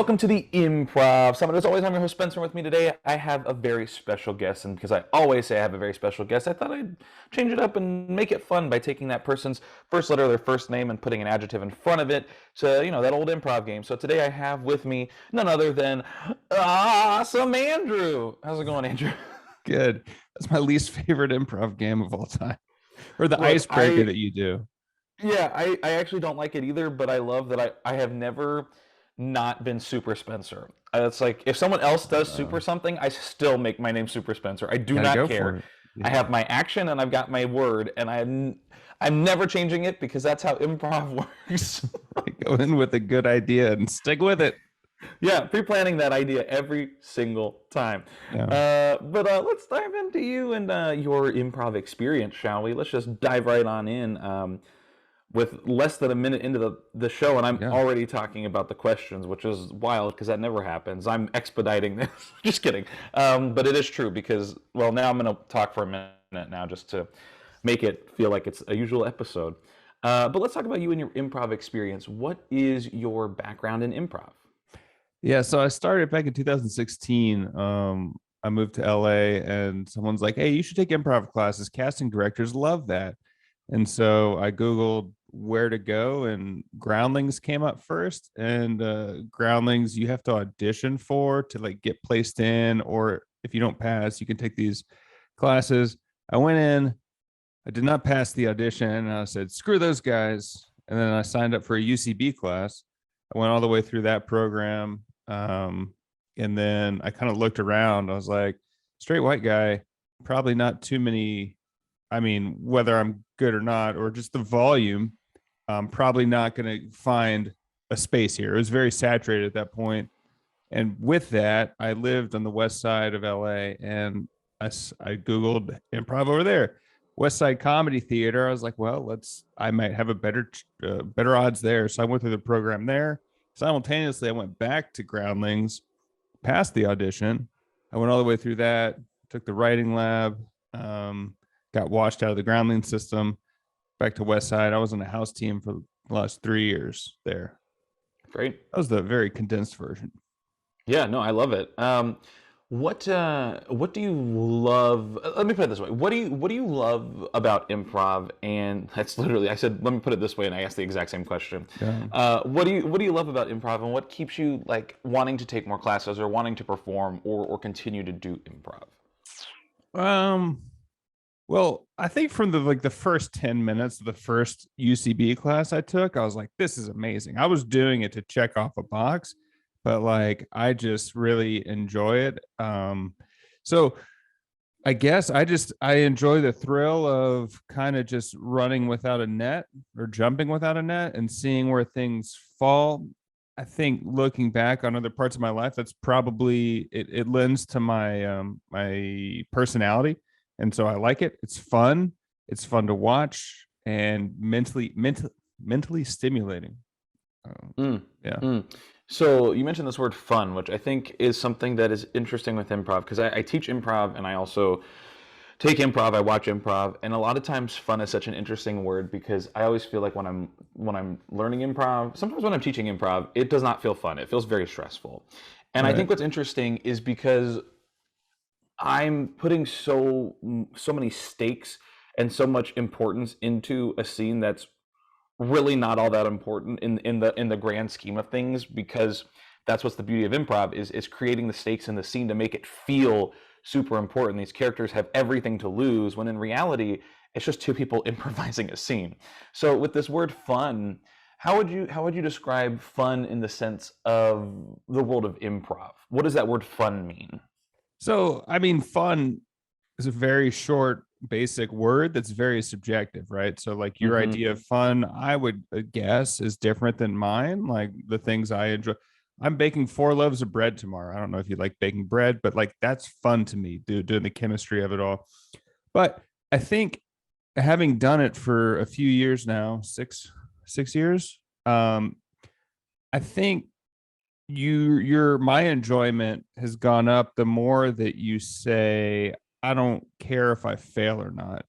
welcome to the Improv Summit. As always, I'm your host Spencer. With me today, I have a very special guest, and because I always say I have a very special guest, I thought I'd change it up and make it fun by taking that person's first letter of their first name and putting an adjective in front of it to, that old improv game. So today I have with me none other than Awesome Andrew. How's it going, Andrew? Good. That's my least favorite improv game of all time. Or the Look, icebreaker that you do. Yeah, I actually don't like it either, but I love that I have never not been Super Spencer. It's like if someone else does Super something, I still make my name Super Spencer. I do Gotta not go care. for it. I Yeah. have my action and I've got my word, and I'm never changing it because that's how improv works. Go in with a good idea and stick with it. Yeah, pre-planning that idea every single time. Yeah. But let's dive into you and your improv experience, shall we? Let's just dive right on in. With less than a minute into the show, and I'm Yeah. already talking about the questions, which is wild because that never happens. I'm expediting this. Just kidding. But it is true because, well, now I'm going to talk for a minute now just to make it feel like it's a usual episode. But let's talk about you and your improv experience. What is your background in improv? Yeah. So I started back in 2016. I moved to LA and someone's like, hey, you should take improv classes. Casting directors love that. And so I Googled where to go, and Groundlings came up first. And Groundlings you have to audition for to like get placed in, or if you don't pass, you can take these classes. I went in, I did not pass the audition, and I said, screw those guys. And then I signed up for a UCB class. I went all the way through that program. And then I kind of looked around. I was like, straight white guy, probably not too many. I mean, whether I'm good or not, or just the volume, I'm probably not going to find a space here. It was very saturated at that point. And with that, I lived on the west side of LA, and I Googled improv over there. West Side Comedy Theater. I was like, well, I might have a better odds there. So I went through the program there. Simultaneously, I went back to Groundlings, passed the audition. I went all the way through that, took the writing lab, got washed out of the Groundling system, back to West Side. I was on a house team for the last 3 years there. Great. That was the very condensed version. Yeah, no, I love it. What do you love? Let me put it this way. What do you love about improv? And that's literally I said. Let me put it this way, and I asked the exact same question. Yeah. What do you love about improv, and what keeps you like wanting to take more classes or wanting to perform or continue to do improv? Well, I think from the first 10 minutes of the first UCB class I took, I was like, this is amazing. I was doing it to check off a box, but like I just really enjoy it. So I guess I enjoy the thrill of kind of just running without a net or jumping without a net and seeing where things fall. I think looking back on other parts of my life, that's probably it lends to my personality. And so I like it. It's fun. It's fun to watch and mentally stimulating. Yeah. Mm. So you mentioned this word fun, which I think is something that is interesting with improv because I teach improv and I also take improv. I watch improv, and a lot of times fun is such an interesting word because I always feel like when I'm learning improv, sometimes when I'm teaching improv, it does not feel fun. It feels very stressful. And I Right. think what's interesting is because I'm putting so many stakes and so much importance into a scene that's really not all that important in the grand scheme of things because that's what's the beauty of improv is creating the stakes in the scene to make it feel super important. These characters have everything to lose when in reality it's just two people improvising a scene. So with this word fun, how would you describe fun in the sense of the world of improv? What does that word fun mean? So, I mean, fun is a very short, basic word that's very subjective, right? So, like your Hmm. idea of fun, I would guess is different than mine. Like the things I enjoy. I'm baking 4 loaves of bread tomorrow. I don't know if you like baking bread, but like that's fun to me, doing the chemistry of it all. But I think having done it for a few years now, six years, I think your my enjoyment has gone up the more that you say I don't care if I fail or not.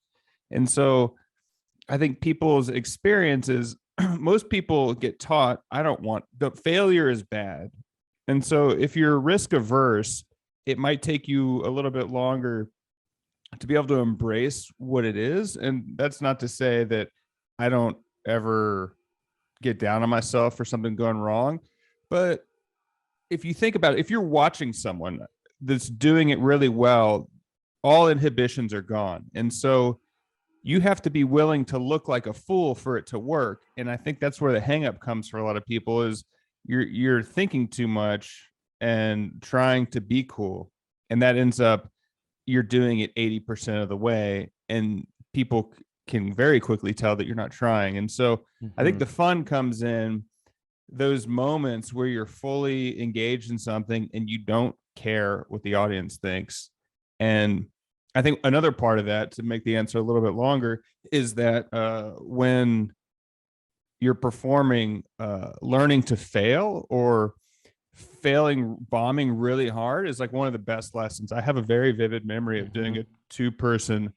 And so I think people's experiences most people get taught I don't want the failure is bad. And so if you're risk averse, it might take you a little bit longer to be able to embrace what it is. And that's not to say that I don't ever get down on myself for something going wrong. But if you think about it, if you're watching someone that's doing it really well, all inhibitions are gone. And so you have to be willing to look like a fool for it to work. And I think that's where the hang up comes for a lot of people is you're thinking too much and trying to be cool. And that ends up you're doing it 80% of the way, and people can very quickly tell that you're not trying. And so I think the fun comes in those moments where you're fully engaged in something and you don't care what the audience thinks. And I think another part of that, to make the answer a little bit longer, is that when you're performing, learning to fail or failing, bombing really hard is like one of the best lessons. I have a very vivid memory of doing a 2-person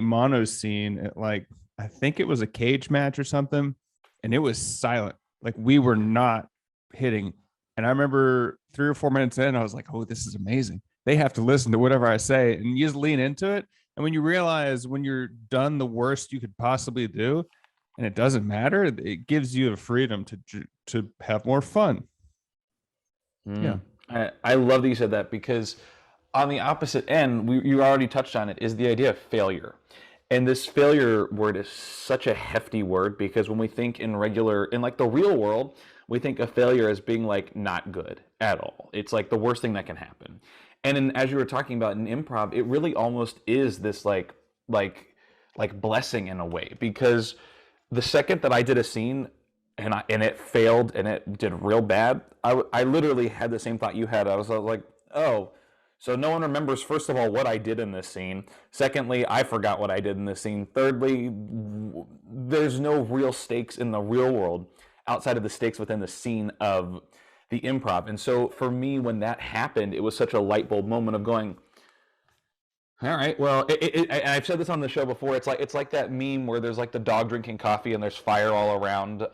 mono scene at, like, I think it was a cage match or something, and it was silent. Like, we were not hitting. And I remember 3 or 4 minutes in, I was like, oh, this is amazing. They have to listen to whatever I say. And you just lean into it. And when you realize when you're done the worst you could possibly do, and it doesn't matter, it gives you the freedom to have more fun. Yeah. I love that you said that, because on the opposite end, you already touched on it, is the idea of failure. And this failure word is such a hefty word, because when we think in like the real world, we think of failure as being like not good at all. It's like the worst thing that can happen. And as you were talking about in improv, it really almost is this like blessing in a way, because the second that I did a scene and it failed and it did real bad, I literally had the same thought you had. I was like, oh, so no one remembers, first of all, what I did in this scene. Secondly, I forgot what I did in this scene. Thirdly, there's no real stakes in the real world outside of the stakes within the scene of the improv. And so for me, when that happened, it was such a light bulb moment of going, all right, well, I've said this on the show before. It's like that meme where there's like the dog drinking coffee and there's fire all around.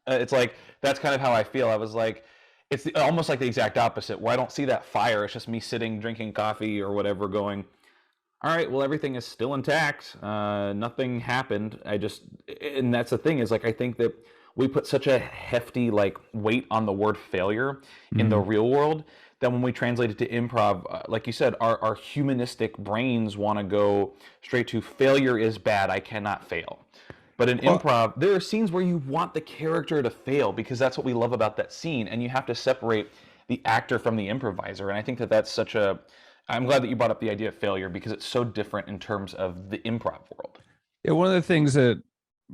It's like, that's kind of how I feel. I was like, it's almost like the exact opposite, where I don't see that fire. It's just me sitting, drinking coffee or whatever, going, all right, well, everything is still intact. Nothing happened. And that's the thing, is like, I think that we put such a hefty like weight on the word failure in the real world that when we translate it to improv, like you said, our humanistic brains want to go straight to failure is bad, I cannot fail. But in improv, there are scenes where you want the character to fail, because that's what we love about that scene, and you have to separate the actor from the improviser. And I think that that's such a... I'm glad that you brought up the idea of failure, because it's so different in terms of the improv world. Yeah, one of the things that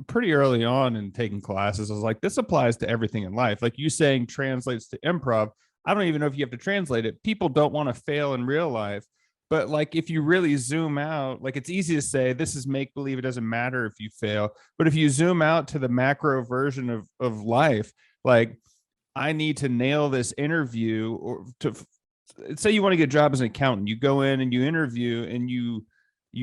pretty early on in taking classes, I was like, this applies to everything in life. Like you saying translates to improv. I don't even know if you have to translate it. People don't want to fail in real life. But like, if you really zoom out, like, it's easy to say this is make believe, it doesn't matter if you fail. But if you zoom out to the macro version of life, like, I need to nail this interview, or to say you want to get a job as an accountant, you go in and you interview and you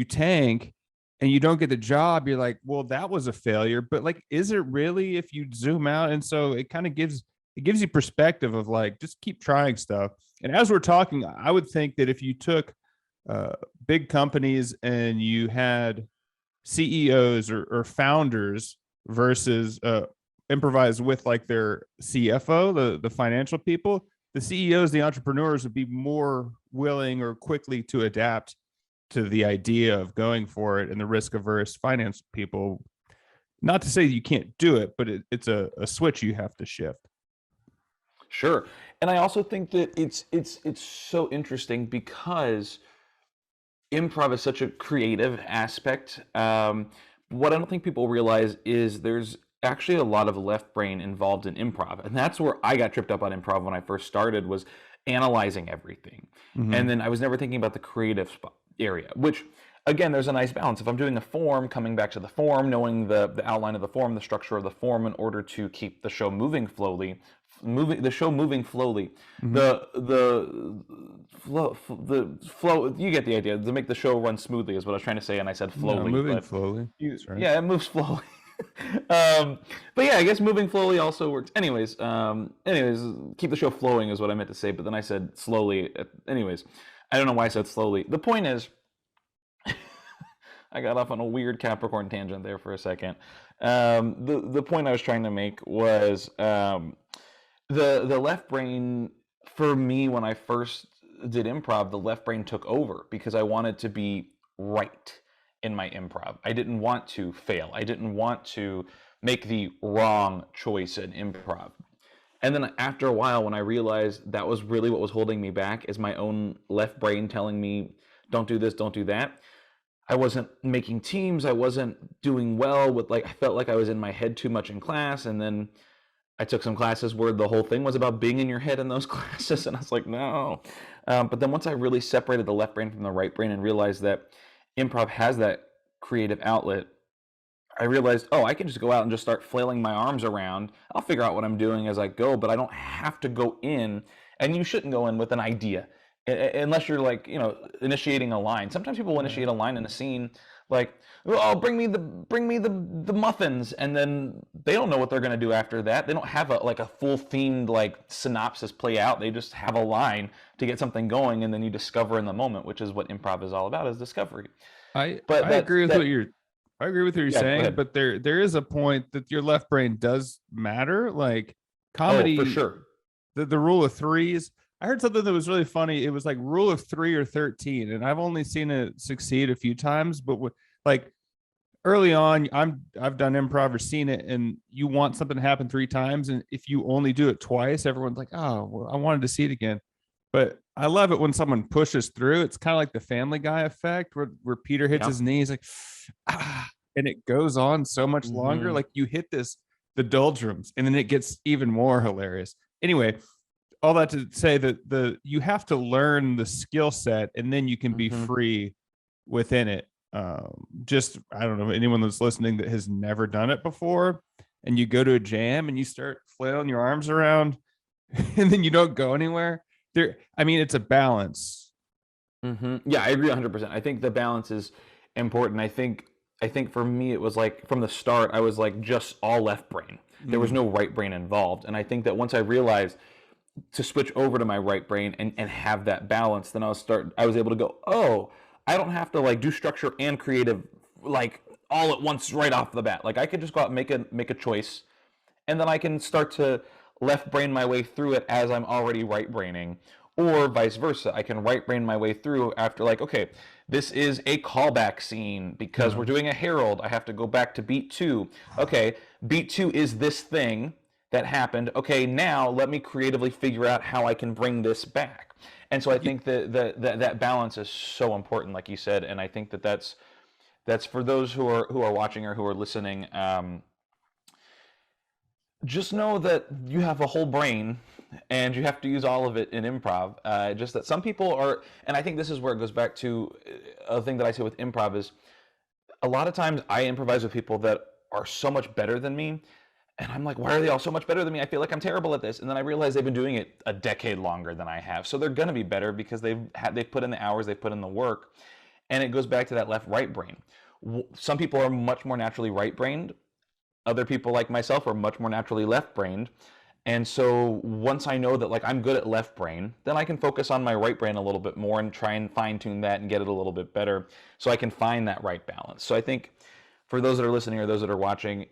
tank and you don't get the job. You're like, well, that was a failure. But like, is it really, if you zoom out? And so it kind of gives you perspective of like, just keep trying stuff. And as we're talking, I would think that if you took big companies and you had CEOs or founders versus improvise with like their CFO, the financial people, the CEOs, the entrepreneurs would be more willing or quickly to adapt to the idea of going for it, and the risk averse finance people, not to say you can't do it, but it's a switch you have to shift. Sure. And I also think that it's so interesting, because improv is such a creative aspect. What I don't think people realize is there's actually a lot of left brain involved in improv. And that's where I got tripped up on improv when I first started, was analyzing everything. And then I was never thinking about the creative area, which, again, there's a nice balance. If I'm doing a form, coming back to the form, knowing the outline of the form, the structure of the form, in order to keep the show moving slowly, the flow, you get the idea, to make the show run smoothly is what I was trying to say, and I said slowly. Moving slowly. Yeah, it moves slowly. But yeah, I guess moving slowly also works. Anyways, keep the show flowing is what I meant to say, but then I said slowly. Anyways, I don't know why I said slowly. The point is, I got off on a weird Capricorn tangent there for a second. The point I was trying to make was the left brain for me when I first did improv, the left brain took over because I wanted to be right in my improv. I didn't want to fail. I didn't want to make the wrong choice in improv. And then after a while, when I realized that was really what was holding me back, is my own left brain telling me, don't do this, don't do that. I wasn't making teams. I wasn't doing well with I felt like I was in my head too much in class. And then I took some classes where the whole thing was about being in your head in those classes. And I was like, no. But then once I really separated the left brain from the right brain and realized that improv has that creative outlet, I realized, oh, I can just go out and just start flailing my arms around. I'll figure out what I'm doing as I go, but I don't have to go in. And you shouldn't go in with an idea unless you're initiating a line. Sometimes people initiate a line in a scene like, oh, bring me the muffins, and then they don't know what they're going to do after that. They don't have a full themed synopsis play out. They just have a line to get something going, and then you discover in the moment, which is what improv is all about, is discovery. I agree with what you're saying, but there is a point that your left brain does matter. Like comedy, for sure. The rule of threes. I heard something that was really funny. It was like rule of 3 or 13, and I've only seen it succeed a few times. But early on, I've done improv or seen it, and you want something to happen 3 times, and if you only do it twice, everyone's like, "Oh, well, I wanted to see it again." But I love it when someone pushes through. It's kind of like the Family Guy effect, where Peter hits his knees, like, and it goes on so much longer. Like you hit the doldrums, and then it gets even more hilarious. Anyway, all that to say that you have to learn the skill set, and then you can be free within it. I don't know, anyone that's listening that has never done it before, and you go to a jam and you start flailing your arms around, and then you don't go anywhere. It's a balance. Yeah, I agree 100%. I think the balance is important. I think for me, it was like from the start, I was like just all left brain. There was no right brain involved. And I think that once I realized to switch over to my right brain and have that balance, then I was able to go, oh, I don't have to do structure and creative all at once right off the bat. I could just go out and make a choice, and then I can start to left brain my way through it as I'm already right braining, or vice versa. I can right brain my way through after okay, this is a callback scene because we're doing a herald. I have to go back to beat 2. Okay, beat 2 is this thing that happened. Okay, now let me creatively figure out how I can bring this back. And so I think that balance is so important, like you said, and I think that's for those who are watching or who are listening. Just know that you have a whole brain, and you have to use all of it in improv. Just that some people are, and I think this is where it goes back to a thing that I say with improv is, a lot of times I improvise with people that are so much better than me. And I'm like, why are they all so much better than me? I feel like I'm terrible at this. And then I realize they've been doing it a decade longer than I have. So they're going to be better because they've put in the hours, they've put in the work. And it goes back to that left-right brain. Some people are much more naturally right-brained. Other people like myself are much more naturally left-brained. And so once I know that I'm good at left brain, then I can focus on my right brain a little bit more and try and fine-tune that and get it a little bit better so I can find that right balance. So I think for those that are listening or those that are watching,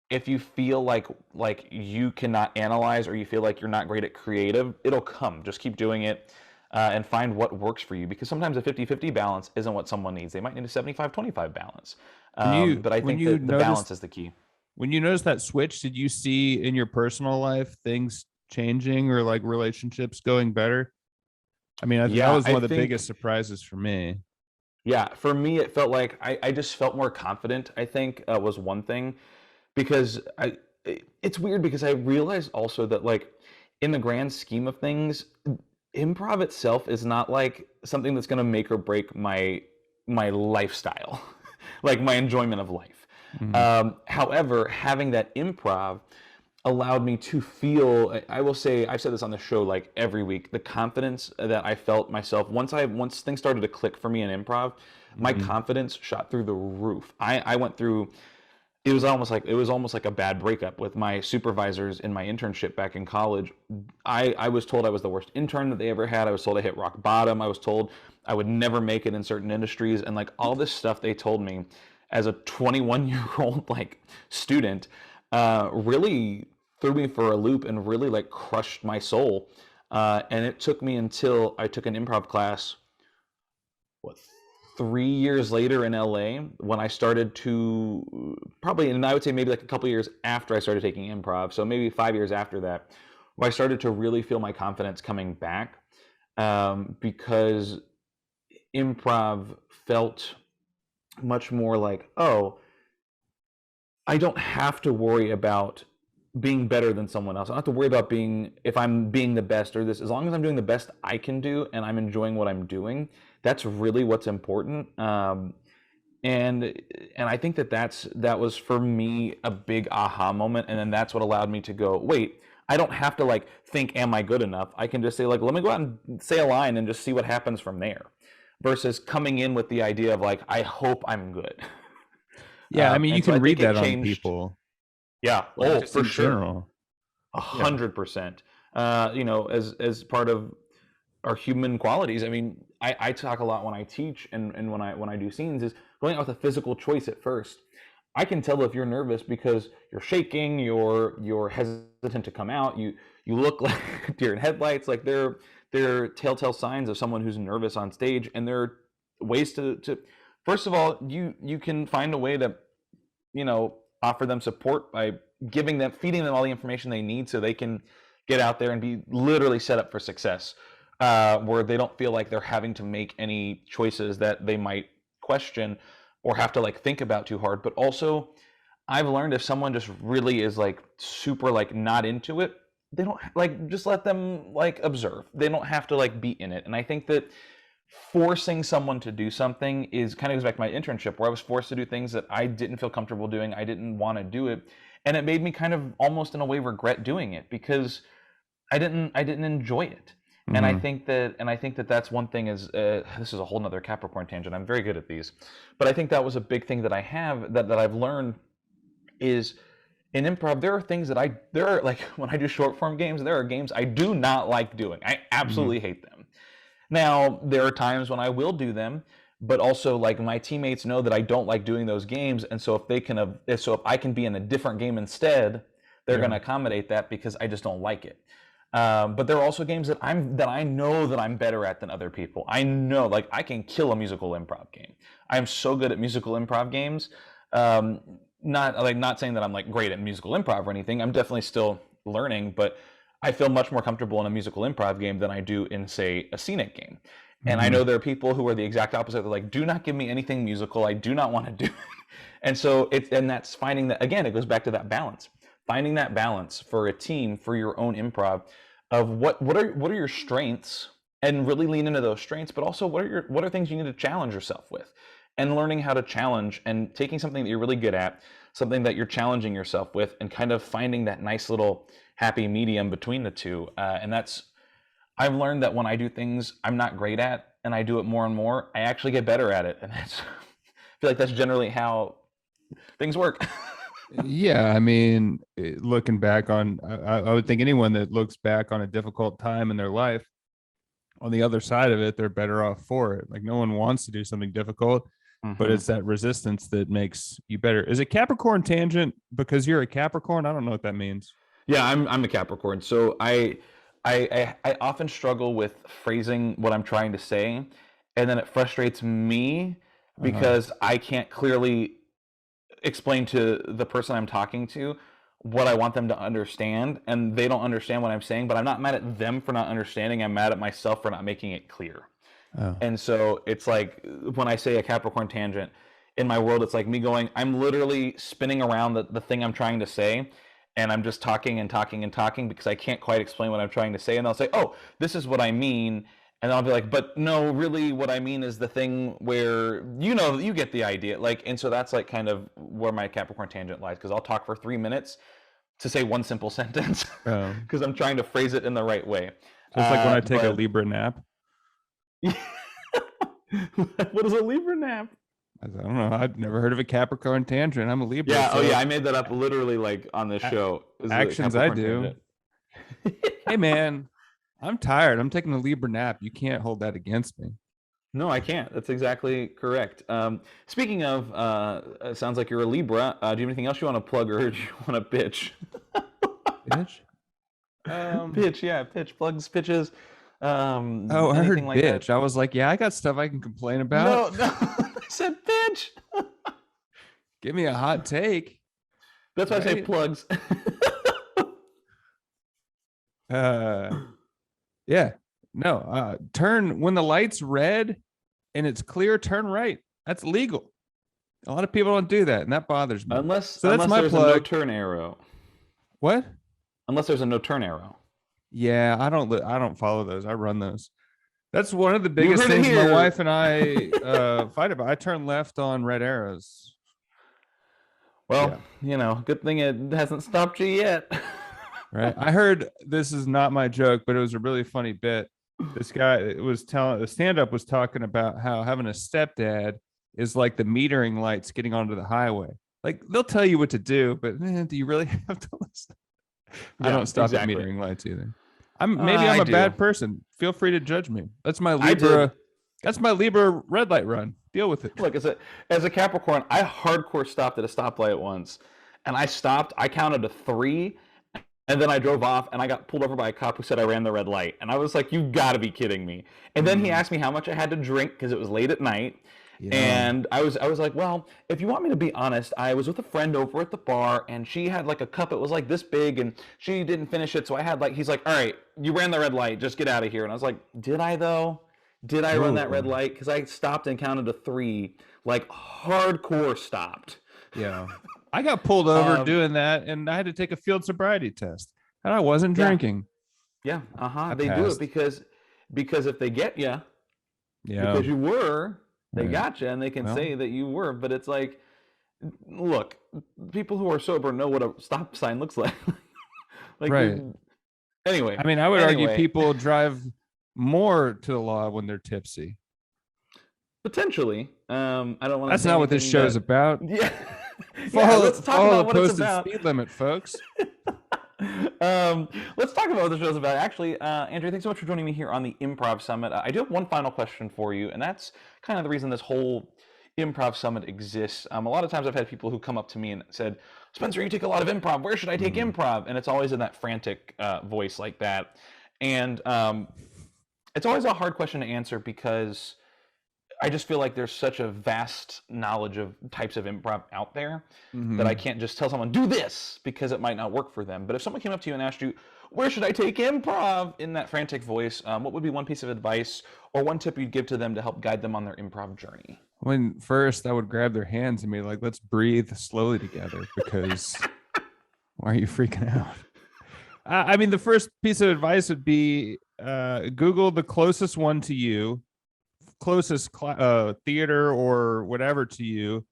if you feel like you cannot analyze, or you feel like you're not great at creative, it'll come. Just keep doing it and find what works for you, because sometimes a 50-50 balance isn't what someone needs. They might need a 75-25 balance. But I think that the balance is the key. When you notice that switch, did you see in your personal life things changing or relationships going better? That was one of the biggest surprises for me. Yeah, for me, it felt like I just felt more confident, I think, was one thing. Because it's weird, because I realized also that in the grand scheme of things, improv itself is not something that's going to make or break my lifestyle, my enjoyment of life. However, having that improv allowed me to feel, I will say, I've said this on the show every week, the confidence that I felt myself once things started to click for me in improv, my confidence shot through the roof. I went through it was almost like a bad breakup with my supervisors in my internship back in college. I was told I was the worst intern that they ever had. I was told I hit rock bottom. I was told I would never make it in certain industries, and like all this stuff they told me as a 21-year-old like student really threw me for a loop and really like crushed my soul. And it took me until I took an improv class, what, 3 years later in LA, when I started to probably, and I would say maybe like a couple years after I started taking improv, so maybe 5 years after that, where I started to really feel my confidence coming back, because improv felt much more like, oh, I don't have to worry about being better than someone else. I don't have to worry about if I'm being the best or this. As long as I'm doing the best I can do and I'm enjoying what I'm doing, that's really what's important. And I think that was for me a big aha moment. And then that's what allowed me to go, wait, I don't have to like think, am I good enough? I can just say like, let me go out and say a line and just see what happens from there, versus coming in with the idea of like, I hope I'm good. Yeah, I mean, you And so I can read think it that on changed. people, Yeah. like Oh, just for in sure. general. Yeah. 100%. As part of our human qualities. I mean, I talk a lot when I teach and when I do scenes, is going out with a physical choice at first. I can tell if you're nervous because you're shaking, you're hesitant to come out, you look like deer in headlights. Like they're telltale signs of someone who's nervous on stage. And there are ways to first of all, you can find a way to, offer them support by feeding them all the information they need so they can get out there and be literally set up for success, where they don't feel like they're having to make any choices that they might question or have to like think about too hard. But also, I've learned if someone just really is like super like not into it, they don't like, just let them like observe. They don't have to like be in it. And I think that forcing someone to do something is kind of goes back to my internship, where I was forced to do things that I didn't feel comfortable doing. I didn't want to do it. And it made me kind of almost in a way regret doing it because I didn't enjoy it. And I Mhm. think that that's one thing is, this is a whole nother Capricorn tangent. I'm very good at these, but I think that was a big thing that I have that I've learned is in improv, there are like when I do short form games, there are games I do not like doing. I Mhm. absolutely hate them. Now, there are times when I will do them, but also like my teammates know that I don't like doing those games, and so if I can be in a different game instead, they're going Yeah. to accommodate that because I just don't like it. But there are also games that I know that I'm better at than other people. I know, like I can kill a musical improv game. I'm so good at musical improv games. Um, not saying that I'm like great at musical improv or anything. I'm definitely still learning, but I feel much more comfortable in a musical improv game than I do in, say, a scenic game. And I Mhm. know there are people who are the exact opposite. They're like, do not give me anything musical. I do not want to do it. And that's finding that, again, it goes back to that balance. Finding that balance for a team, for your own improv, of what are your strengths, and really lean into those strengths, but also what are things you need to challenge yourself with, and learning how to challenge and taking something that you're really good at, something that you're challenging yourself with, and kind of finding that nice little happy medium between the two. And that's I've learned that when I do things I'm not great at and I do it more and more, I actually get better at it. And that's I feel like that's generally how things work. Yeah, I mean, looking back on, I would think anyone that looks back on a difficult time in their life, on the other side of it, they're better off for it. Like no one wants to do something difficult, but Hmm. it's that resistance that makes you better. Is it Capricorn tangent because you're a Capricorn? I don't know what that means. Yeah, I'm a Capricorn, so I often struggle with phrasing what I'm trying to say, and then it frustrates me Uh-huh. because I can't clearly explain to the person I'm talking to what I want them to understand, and they don't understand what I'm saying. But I'm not mad at them for not understanding. I'm mad at myself for not making it clear. Oh. And so it's like when I say a Capricorn tangent, in my world, it's like me going, I'm literally spinning around the thing I'm trying to say. And I'm just talking and talking and talking because I can't quite explain what I'm trying to say. And they'll say, oh, this is what I mean. And I'll be like, but no, really, what I mean is the thing where, you get the idea. Like, and so that's like kind of where my Capricorn tangent lies, because I'll talk for 3 minutes to say one simple sentence Oh. because I'm trying to phrase it in the right way. So it's like when I take a But Libra nap. what is a Libra nap? I don't know. I've never heard of a Capricorn tangent. I'm a Libra, Yeah. Oh, so yeah. I made that up literally like on this show. This is a actions I Capricorn do. tangent. Hey man, I'm tired. I'm taking a Libra nap. You can't hold that against me. No, I can't. That's exactly correct. Speaking of, sounds like you're a Libra. Do you have anything else you want to plug or do you want to pitch? Bitch. Pitch, yeah, pitch, plugs, pitches, Oh, I anything heard like that. bitch. I was like, yeah, I got stuff I can complain about. No, no, I said pitch. Give me a hot take. That's why I say Right? plugs. Uh, yeah. No. Turn when the light's red and it's clear. Turn right. That's legal. A lot of people don't do that, and that bothers me. unless So that's unless my there's a no plug. turn arrow. What? Unless there's a no turn arrow. Yeah, I don't follow those. I run those. That's one of the You biggest heard it things my here. wife and I fight about. I turn left on red arrows. Well, good thing it hasn't stopped you yet. Right. I heard this is not my joke, but it was a really funny bit. This guy was telling the stand-up was talking about how having a stepdad is like the metering lights getting onto the highway. Like they'll tell you what to do, but man, do you really have to listen? I Yeah, don't stop exactly. at metering lights either. Maybe I'm I a do. bad person. Feel free to judge me. That's my I did. Libra. That's my Libra red light run. Deal with it. Look, as a Capricorn, I hardcore stopped at a stoplight once, and I stopped. I counted to 3, and then I drove off, and I got pulled over by a cop who said I ran the red light, and I was like, "You got to be kidding me!" And then he asked me how much I had to drink because it was late at night, and I was like, "Well, if you want me to be honest, I was with a friend over at the bar, and she had like a cup. It was like this big, and she didn't finish it, so I had like." He's like, "All right, you ran the red light. Just get out of here." And I was like, "Did I though?" Did I run that red light? Because I stopped and counted to 3, like hardcore stopped. Yeah. I got pulled over doing that, and I had to take a field sobriety test, and I wasn't drinking. Yeah, I they do passed. it because if they get you, Yeah. because you were, they Right. got you, and they can Well. say that you were. But it's like, look, people who are sober know what a stop sign looks like. Like, Right. Anyway, I mean, I would argue anyway, people drive more to the law when they're tipsy. potentially. I don't want to. That's not what this show's about. Yeah. Follow, Let's talk follow about the what it's posted about. speed limit, folks. Let's talk about what the show's about. Actually, Andrew, thanks so much for joining me here on the Improv Summit. I do have one final question for you, and that's kind of the reason this whole Improv Summit exists. A lot of times I've had people who come up to me and said, "Spencer, you take a lot of improv. Where should I take improv?" And it's always in that frantic voice like that. And it's always a hard question to answer because I just feel like there's such a vast knowledge of types of improv out there that I can't just tell someone, do this, because it might not work for them. But if someone came up to you and asked you, where should I take improv, in that frantic voice, what would be one piece of advice or one tip you'd give to them to help guide them on their improv journey? When first I would grab their hands and be like, let's breathe slowly together, because why are you freaking out? I mean, the first piece of advice would be Google the closest one to you, closest theater or whatever to you,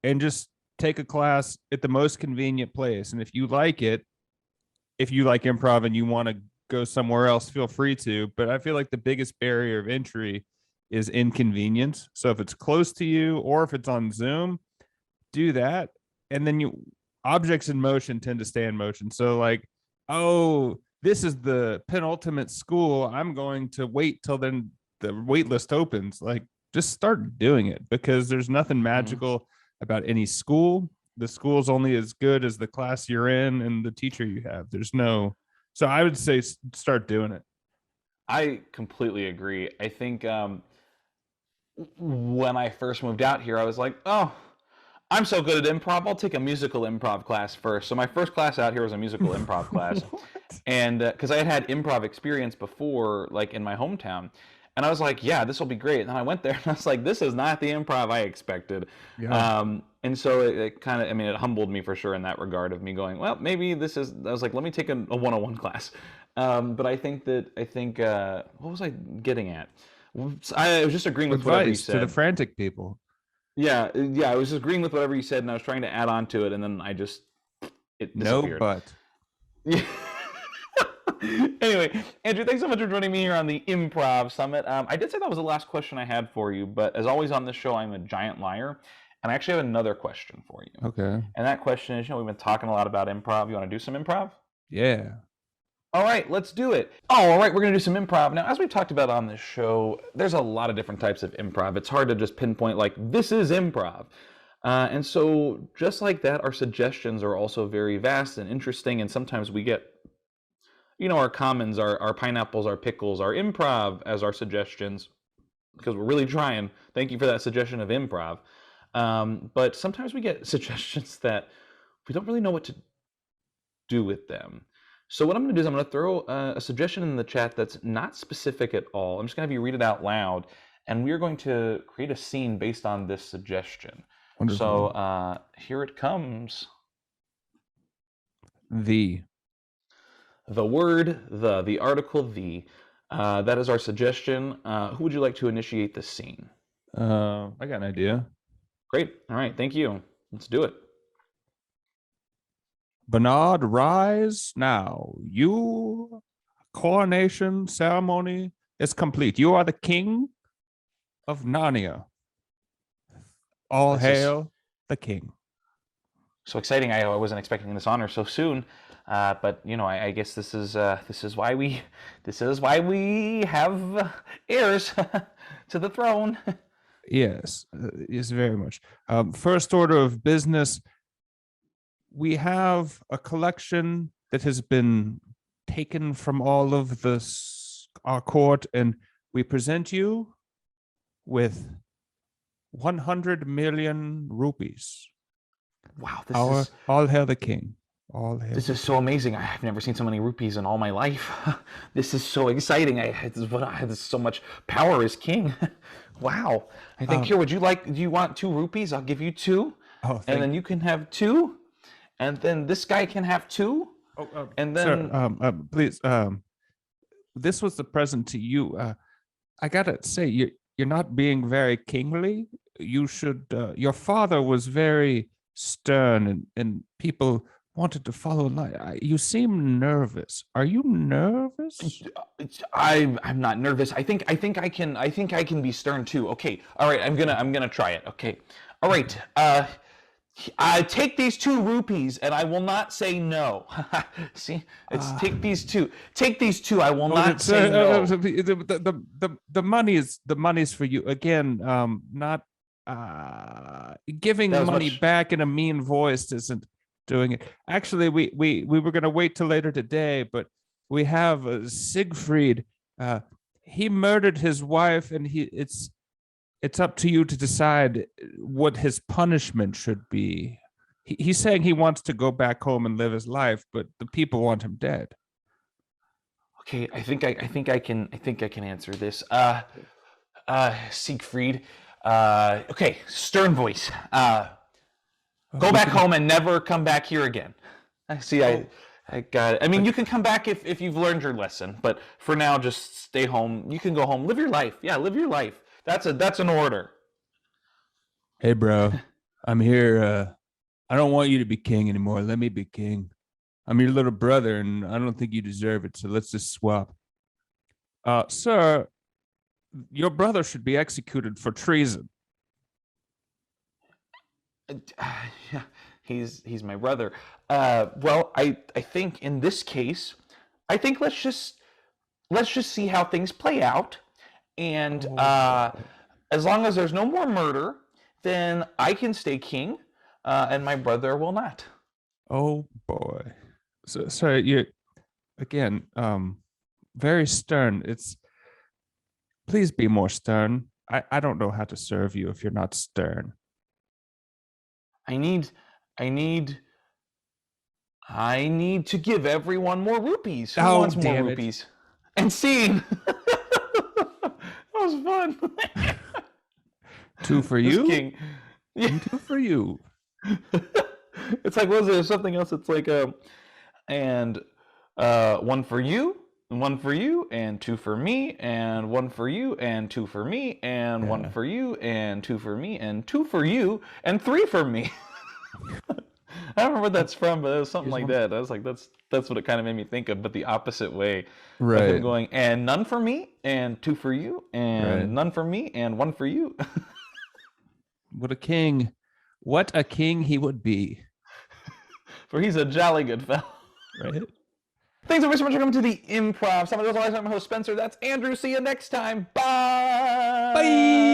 and just take a class at the most convenient place. And if you like it, if you like improv and you want to go somewhere else, feel free to. But I feel like the biggest barrier of entry is inconvenience. So if it's close to you or if it's on Zoom, do that. And then objects in motion tend to stay in motion. So like, oh, this is the penultimate school, I'm going to wait till then the wait list opens. Like, just start doing it, because there's nothing magical about any school. The school's only as good as the class you're in and the teacher you have. So I would say start doing it. I completely agree. I think when I first moved out here, I was like, oh, I'm so good at improv, I'll take a musical improv class first. So my first class out here was a musical improv class. And because I had improv experience before, like in my hometown. And I was like, yeah, this will be great. And then I went there and I was like, this is not the improv I expected. Yeah. And so it kind of, it humbled me for sure in that regard of me going, well, maybe this is, I was like, let me take a 101 class. But I think, what was I getting at? I was just agreeing with whatever you said. To the frantic people. Yeah, I was just agreeing with whatever you said, and I was trying to add on to it, and then it disappeared. No, but. Anyway, Andrew, thanks so much for joining me here on the Improv Summit. I did say that was the last question I had for you, but as always on this show, I'm a giant liar. And I actually have another question for you. Okay. And that question is, we've been talking a lot about improv. You want to do some improv? Yeah. All right, let's do it. Oh, all right, we're going to do some improv. Now, as we've talked about on this show, there's a lot of different types of improv. It's hard to just pinpoint, like, this is improv. And so just like that, our suggestions are also very vast and interesting. And sometimes we get, our commons, our pineapples, our pickles, our improv as our suggestions, because we're really trying. Thank you for that suggestion of improv. But sometimes we get suggestions that we don't really know what to do with them. So what I'm going to do is I'm going to throw a suggestion in the chat that's not specific at all. I'm just going to have you read it out loud, and we're going to create a scene based on this suggestion. Wonderful. So here it comes. The word, the article, the. That is our suggestion. Who would you like to initiate the scene? I got an idea. Great. All right. Thank you. Let's do it. Bernard, rise now. Your coronation ceremony is complete. You are the king of Narnia. All hail the king. So exciting! I wasn't expecting this honor so soon, but I guess this is why we have heirs to the throne. Yes, yes, very much. First order of business. We have a collection that has been taken from all of our court, and we present you with 100 million rupees. Wow, all hail the king. This is so amazing. I've never seen so many rupees in all my life. This is so exciting. There's so much power as king. Wow. I think here, do you want 2 rupees? I'll give you 2. Oh, and then you can have 2. And then this guy can have 2. And then, sir, please, this was the present to you. I gotta say, you're not being very kingly. You should. Your father was very stern, and people wanted to follow line. You seem nervous. Are you nervous? I'm not nervous. I think I can be stern too. Okay. All right. I'm gonna try it. Okay. All right. I take these 2 rupees, and I will not say no. See, take these 2. Take these 2. I will not say no. The money's for you again. Not giving money back in a mean voice isn't doing it. Actually, we were going to wait till later today, but we have Siegfried. He murdered his wife, and it's up to you to decide what his punishment should be. He's saying he wants to go back home and live his life, but the people want him dead. Okay, I think I can answer this. Siegfried. Okay, stern voice. Go back home and never come back here again. I see. I got it. I mean, you can come back if you've learned your lesson, but for now, just stay home. You can go home, live your life. Yeah, live your life. That's an order. Hey, bro, I'm here. I don't want you to be king anymore. Let me be king. I'm your little brother, and I don't think you deserve it. So let's just swap. Sir, your brother should be executed for treason. Yeah, he's my brother. Well, I think in this case, I think let's just see how things play out. And as long as there's no more murder, then I can stay king, and my brother will not. Oh boy! So you again, very stern. Please be more stern. I don't know how to serve you if you're not stern. I need to give everyone more rupees. Who wants more rupees? And scene. That was fun. 2 for you. King. Yeah. 2 for you. It's like, what was there something else? It's like and 1 for you, and 1 for you, and 2 for me, and 1 for you, and 2 for me, and 1 for you, and 2 for me, and 2 for you, and 3 for me. I don't remember what that's from, but it was something Here's like one. that. I was like, that's what it kind of made me think of, but the opposite way of him Right. going, and none for me, and two for you, Right. and none for me, and one for you. What a king. What a king he would be. For he's a jolly good fellow. Right. Thanks so much for coming to the Improv. I'm host Spencer. That's Andrew. See you next time. Bye. Bye.